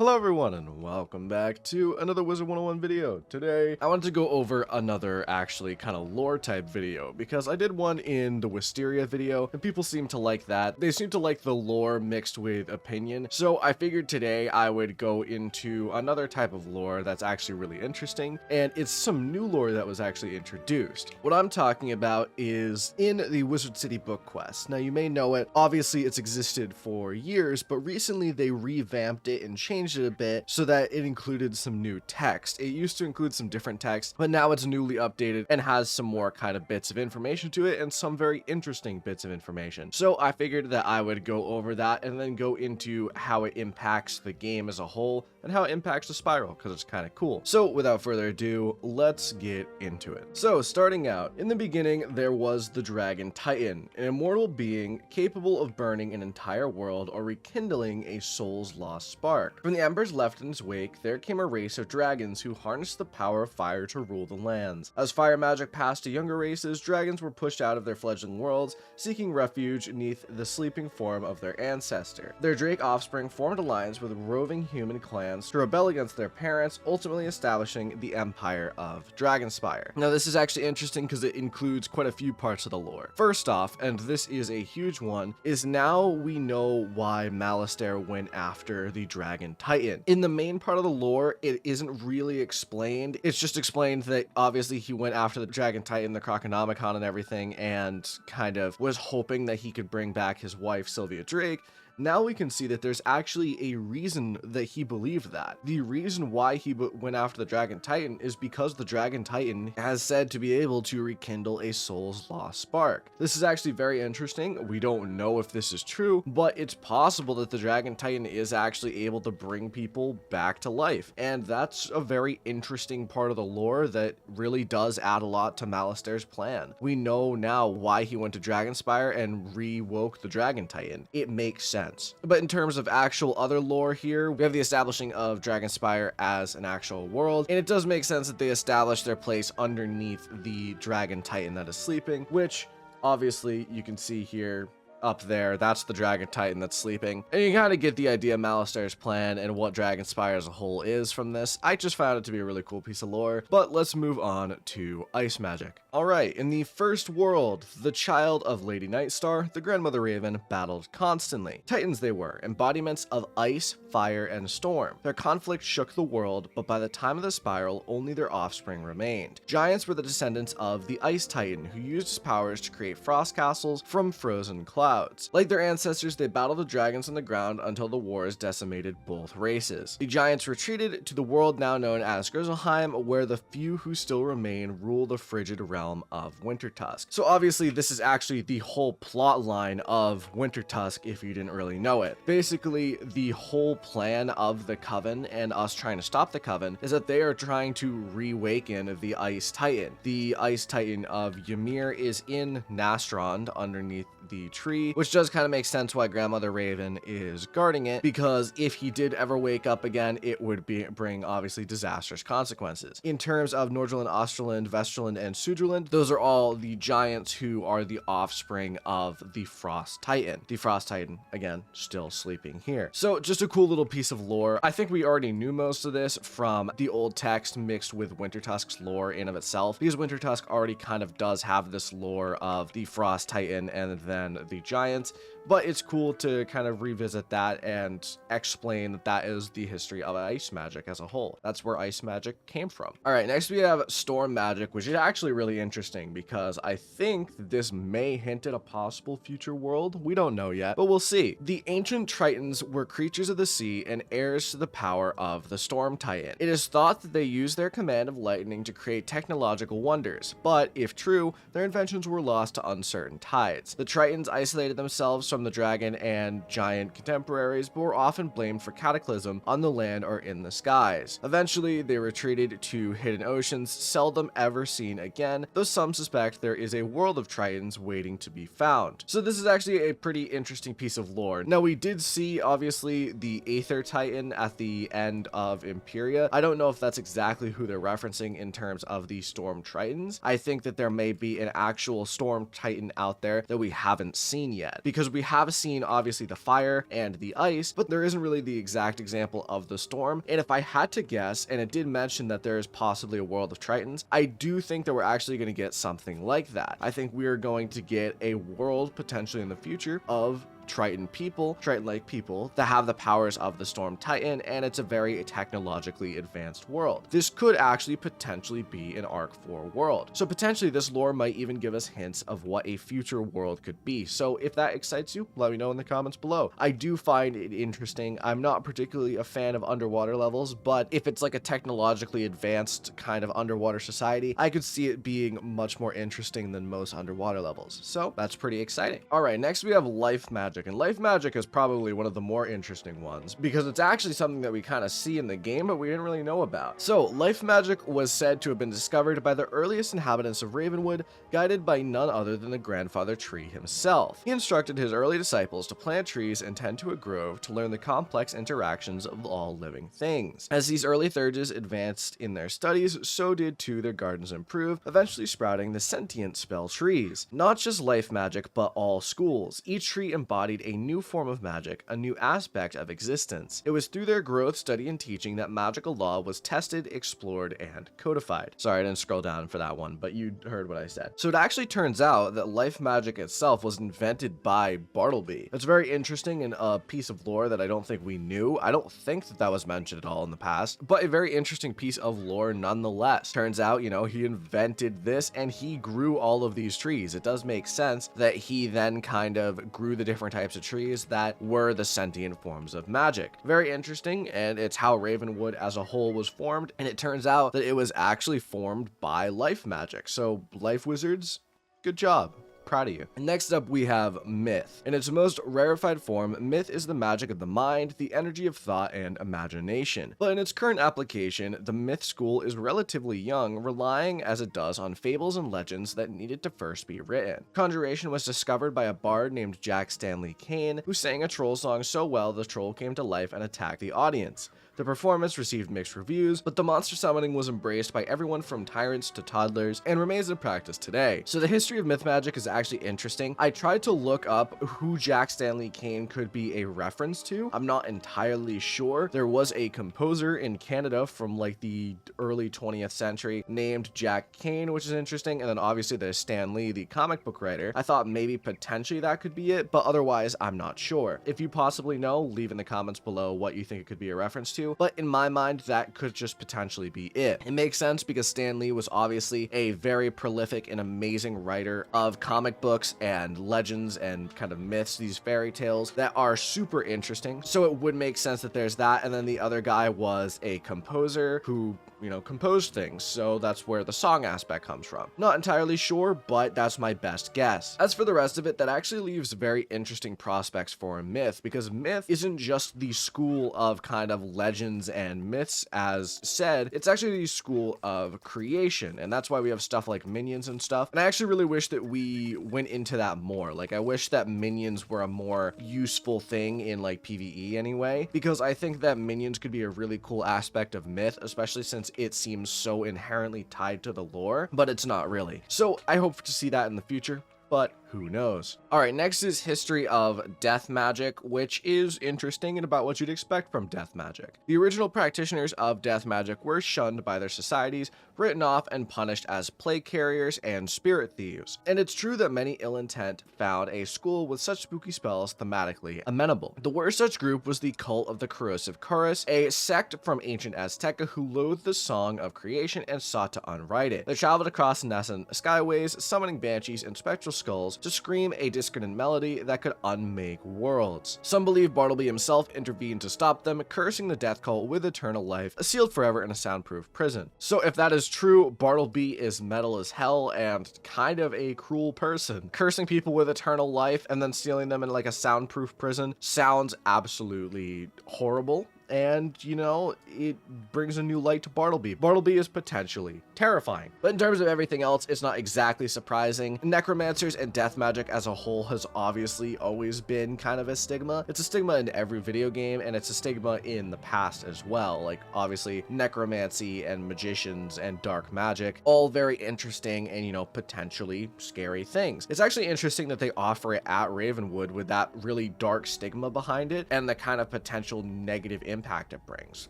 Hello everyone and welcome back to another Wizard101 video. Today, I wanted to go over another actually kind of lore type video because I did one in the Wisteria video and people seem to like that. They seem to like the lore mixed with opinion. So I figured today I would go into another type of lore that's actually really interesting, and it's some new lore that was actually introduced. What I'm talking about is in the Wizard City book quest. Now you may know it, obviously it's existed for years, but recently they revamped it and changed it a bit so that it included some new text. It used to include some different text, but now it's newly updated and has some more kind of bits of information to it and some very interesting bits of information. So I figured that I would go over that and then go into how it impacts the game as a whole and how it impacts the spiral, because it's kind of cool. So without further ado, let's get into it. So starting out, in the beginning there was the Dragon Titan, an immortal being capable of burning an entire world or rekindling a soul's lost spark. From the embers left in its wake, there came a race of dragons who harnessed the power of fire to rule the lands. As fire magic passed to younger races, dragons were pushed out of their fledgling worlds, seeking refuge beneath the sleeping form of their ancestor. Their drake offspring formed alliance with roving human clans to rebel against their parents, ultimately establishing the empire of Dragonspire. Now this is actually interesting because it includes quite a few parts of the lore. First off, and this is a huge one, is now we know why Malistaire went after the Dragon Titan. In the main part of the lore, it isn't really explained. It's just explained that obviously he went after the Dragon Titan, the Croconomicon and everything, and kind of was hoping that he could bring back his wife, Sylvia Drake. Now we can see that there's actually a reason that he believed that. The reason why he went after the Dragon Titan is because the Dragon Titan has said to be able to rekindle a soul's lost spark. This is actually very interesting. We don't know if this is true, but it's possible that the Dragon Titan is actually able to bring people back to life. And that's a very interesting part of the lore that really does add a lot to Malistaire's plan. We know now why he went to Dragonspire and re-woke the Dragon Titan. It makes sense. But in terms of actual other lore here, we have the establishing of Dragonspire as an actual world, and it does make sense that they established their place underneath the Dragon Titan that is sleeping, which obviously you can see here up there. That's the Dragon Titan that's sleeping. And you kind of get the idea of Malistaire's plan and what Dragonspire as a whole is from this. I just found it to be a really cool piece of lore, but let's move on to ice magic. Alright, in the first world, the child of Lady Nightstar, the Grandmother Raven, battled constantly. Titans they were, embodiments of ice, fire, and storm. Their conflict shook the world, but by the time of the spiral, only their offspring remained. Giants were the descendants of the Ice Titan, who used his powers to create frost castles from frozen clouds. Like their ancestors, they battled the dragons on the ground until the wars decimated both races. The giants retreated to the world now known as Grizzleheim, where the few who still remain rule the frigid realm of Wintertusk. So obviously this is actually the whole plot line of Wintertusk if you didn't really know it. Basically, the whole plan of the Coven and us trying to stop the Coven is that they are trying to reawaken the Ice Titan. The Ice Titan of Ymir is in Nastrond underneath the tree, which does kind of make sense why Grandmother Raven is guarding it, because if he did ever wake up again, it would bring obviously disastrous consequences. In terms of Nordrland, Australand, Vestraland, and Sudreland, those are all the giants who are the offspring of the Frost Titan. The Frost Titan, again, still sleeping here. So just a cool little piece of lore. I think we already knew most of this from the old text mixed with Wintertusk's lore in of itself, because Wintertusk already kind of does have this lore of the Frost Titan and then the giants, but it's cool to kind of revisit that and explain that that is the history of ice magic as a whole. That's where ice magic came from. All right, next we have storm magic, which is actually really interesting because I think this may hint at a possible future world. We don't know yet, but we'll see. The ancient Tritons were creatures of the sea and heirs to the power of the Storm Titan. It is thought that they used their command of lightning to create technological wonders, but if true, their inventions were lost to uncertain tides. The Tritons isolated themselves from the dragon and giant contemporaries, but were often blamed for cataclysm on the land or in the skies. Eventually, they retreated to hidden oceans, seldom ever seen again, though some suspect there is a world of Tritons waiting to be found. So this is actually a pretty interesting piece of lore. Now, we did see, obviously, the Aether Titan at the end of Imperia. I don't know if that's exactly who they're referencing in terms of the Storm Tritons. I think that there may be an actual Storm Titan out there that we haven't seen yet, because we we have seen obviously the fire and the ice, but there isn't really the exact example of the storm. And if I had to guess, and it did mention that there is possibly a world of Tritons, I do think that we're actually going to get something like that. I think we are going to get a world potentially in the future of Triton-like people that have the powers of the Storm Titan, and it's a very technologically advanced world. This could actually potentially be an Arc 4 world. So potentially this lore might even give us hints of what a future world could be. So if that excites you, let me know in the comments below. I do find it interesting. I'm not particularly a fan of underwater levels, but if it's like a technologically advanced kind of underwater society, I could see it being much more interesting than most underwater levels. So that's pretty exciting. All right, next we have life magic. And life magic is probably one of the more interesting ones because it's actually something that we kind of see in the game, but we didn't really know about. So life magic was said to have been discovered by the earliest inhabitants of Ravenwood, guided by none other than the grandfather tree himself. He instructed his early disciples to plant trees and tend to a grove to learn the complex interactions of all living things. As these early Thurges advanced in their studies, so did too their gardens improve, eventually sprouting the sentient spell trees. Not just life magic, but all schools. Each tree embodied a new form of magic, a new aspect of existence. It was through their growth, study, and teaching that magical law was tested, explored, and codified. Sorry, I didn't scroll down for that one, but you heard what I said. So it actually turns out that life magic itself was invented by Bartleby. It's very interesting and a piece of lore that I don't think we knew. I don't think that that was mentioned at all in the past, but a very interesting piece of lore nonetheless. Turns out, you know, he invented this and he grew all of these trees. It does make sense that he then kind of grew the different types of trees that were the sentient forms of magic. Very interesting, and it's how Ravenwood as a whole was formed, and it turns out that it was actually formed by life magic. So life wizards, good job. Proud of you. Next up, we have myth. In its most rarefied form, myth is the magic of the mind, the energy of thought, and imagination. But in its current application, the myth school is relatively young, relying as it does on fables and legends that needed to first be written. Conjuration was discovered by a bard named Jack Stanley Kane, who sang a troll song so well the troll came to life and attacked the audience. The performance received mixed reviews, but the monster summoning was embraced by everyone from tyrants to toddlers and remains in practice today. So the history of myth magic is actually interesting. I tried to look up who Jack Stanley Kane could be a reference to. I'm not entirely sure. There was a composer in Canada from like the early 20th century named Jack Kane, which is interesting. And then obviously there's Stan Lee, the comic book writer. I thought maybe potentially that could be it, but otherwise I'm not sure. If you possibly know, leave in the comments below what you think it could be a reference to. But in my mind, that could just potentially be it. It makes sense because Stan Lee was obviously a very prolific and amazing writer of comic books and legends and kind of myths, these fairy tales that are super interesting. So it would make sense that there's that. And then the other guy was a composer who, you know, composed things. So that's where the song aspect comes from. Not entirely sure, but that's my best guess. As for the rest of it, that actually leaves very interesting prospects for a myth, because myth isn't just the school of kind of legends and myths as said, it's actually the school of creation. And that's why we have stuff like minions and stuff. And I actually really wish that we went into that more. Like, I wish that minions were a more useful thing in like PvE anyway, because I think that minions could be a really cool aspect of myth, especially since it seems so inherently tied to the lore, but it's not really. So I hope to see that in the future, but who knows? All right, next is history of death magic, which is interesting and about what you'd expect from death magic. The original practitioners of death magic were shunned by their societies, written off and punished as plague carriers and spirit thieves. And it's true that many ill intent found a school with such spooky spells thematically amenable. The worst such group was the cult of the corrosive chorus, a sect from ancient Azteca who loathed the song of creation and sought to unwrite it. They traveled across nascent skyways, summoning banshees and spectral skulls to scream a discordant melody that could unmake worlds. Some believe Bartleby himself intervened to stop them, cursing the death cult with eternal life, sealed forever in a soundproof prison. So if that is true, Bartleby is metal as hell and kind of a cruel person. Cursing people with eternal life and then sealing them in like a soundproof prison sounds absolutely horrible. and, you know, it brings a new light to Bartleby. Bartleby is potentially terrifying. But in terms of everything else, it's not exactly surprising. Necromancers and death magic as a whole has obviously always been kind of a stigma. It's a stigma in every video game, and it's a stigma in the past as well. Like, obviously, necromancy and magicians and dark magic, all very interesting and, you know, potentially scary things. It's actually interesting that they offer it at Ravenwood with that really dark stigma behind it and the kind of potential negative impact it brings.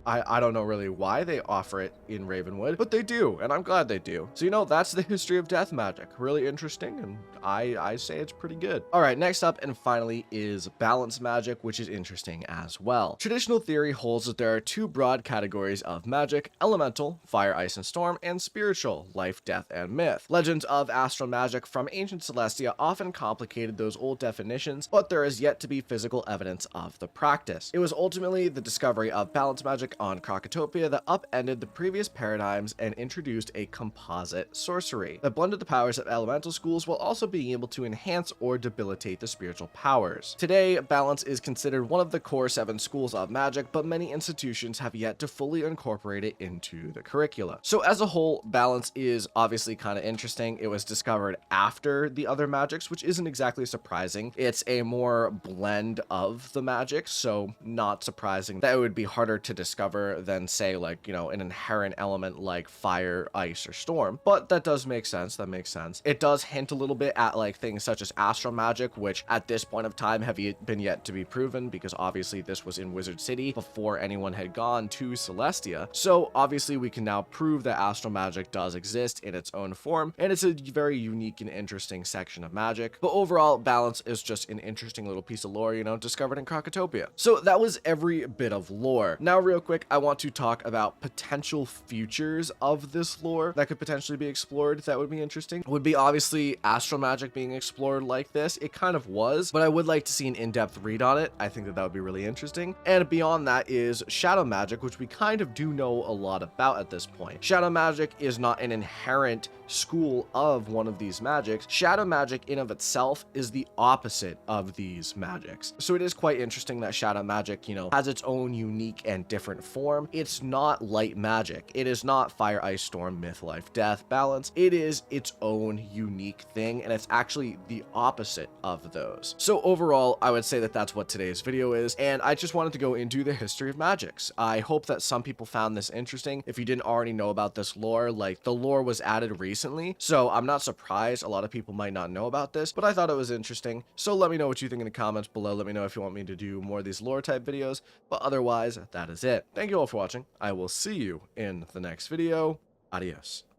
I don't know really why they offer it in Ravenwood, but they do, and I'm glad they do. So, you know, that's the history of death magic. Really interesting, and I say it's pretty good. All right, next up and finally is balance magic, which is interesting as well. Traditional theory holds that there are two broad categories of magic: elemental, fire, ice, and storm, and spiritual, life, death, and myth. Legends of astral magic from ancient Celestia often complicated those old definitions, but there is yet to be physical evidence of the practice. It was ultimately the discovery of balance magic on Krakatopia that upended the previous paradigms and introduced a composite sorcery that blended the powers of elemental schools while also being able to enhance or debilitate the spiritual powers. Today, balance is considered one of the core 7 schools of magic, but many institutions have yet to fully incorporate it into the curricula. So as a whole, balance is obviously kind of interesting. It was discovered after the other magics, which isn't exactly surprising. It's a more blend of the magics, so not surprising that it would be harder to discover than, say, like, you know, an inherent element like fire, ice, or storm. But that does make sense. That makes sense. It does hint a little bit at like things such as astral magic, which at this point of time have been yet to be proven, because obviously this was in Wizard City before anyone had gone to Celestia. So obviously we can now prove that astral magic does exist in its own form, and it's a very unique and interesting section of magic. But overall, balance is just an interesting little piece of lore, you know, discovered in Krakatopia. So that was every bit of lore. Now, real quick, I want to talk about potential futures of this lore that could potentially be explored. That would be interesting. Would be obviously astral magic being explored like this. It kind of was, but I would like to see an in-depth read on it. I think that would be really interesting. And beyond that is shadow magic, which we kind of do know a lot about at this point. Shadow magic is not an inherent school of one of these magics. Shadow magic in of itself is the opposite of these magics. So it is quite interesting that shadow magic, you know, has its own unique and different form. It's not light magic. It is not fire, ice, storm, myth, life, death, balance. It is its own unique thing, and it's actually the opposite of those. So overall, I would say that that's what today's video is, and I just wanted to go into the history of magics. I hope that some people found this interesting. If you didn't already know about this lore, like, the lore was added recently, so I'm not surprised a lot of people might not know about this, but I thought it was interesting. So let me know what you think in the comments below. Let me know if you want me to do more of these lore type videos, but otherwise, that is it. Thank you all for watching. I will see you in the next video. Adios.